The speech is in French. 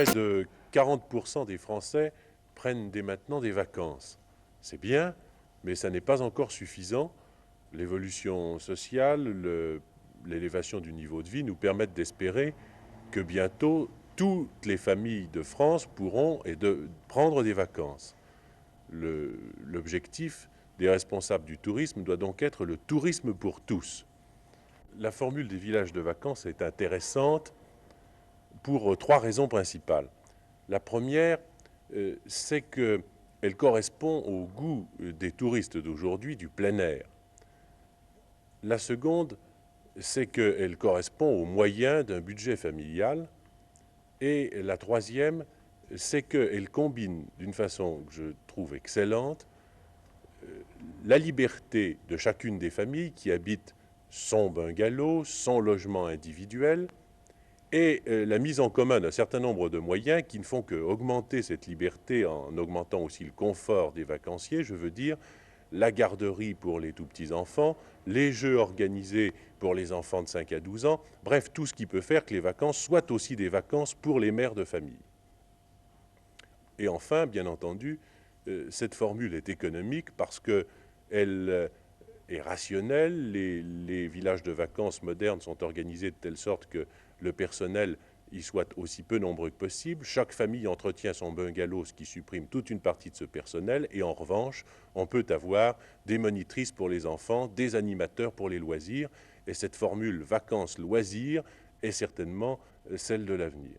Près de 40% des Français prennent dès maintenant des vacances. C'est bien, mais ça n'est pas encore suffisant. L'évolution sociale, l'élévation du niveau de vie nous permettent d'espérer que bientôt toutes les familles de France pourront prendre des vacances. L'objectif des responsables du tourisme doit donc être le tourisme pour tous. La formule des villages de vacances est intéressante pour trois raisons principales. La première, c'est qu'elle correspond au goût des touristes d'aujourd'hui du plein air. La seconde, c'est qu'elle correspond aux moyens d'un budget familial. Et la troisième, c'est qu'elle combine d'une façon que je trouve excellente la liberté de chacune des familles qui habitent son bungalow, son logement individuel, et la mise en commun d'un certain nombre de moyens qui ne font qu'augmenter cette liberté en augmentant aussi le confort des vacanciers. Je veux dire la garderie pour les tout-petits-enfants, les jeux organisés pour les enfants de 5 à 12 ans, bref, tout ce qui peut faire que les vacances soient aussi des vacances pour les mères de famille. Et enfin, bien entendu, cette formule est économique parce qu'elle est rationnelle. Les villages de vacances modernes sont organisés de telle sorte que le personnel y soit aussi peu nombreux que possible. Chaque famille entretient son bungalow, ce qui supprime toute une partie de ce personnel. Et en revanche, on peut avoir des monitrices pour les enfants, des animateurs pour les loisirs. Et cette formule vacances-loisirs est certainement celle de l'avenir.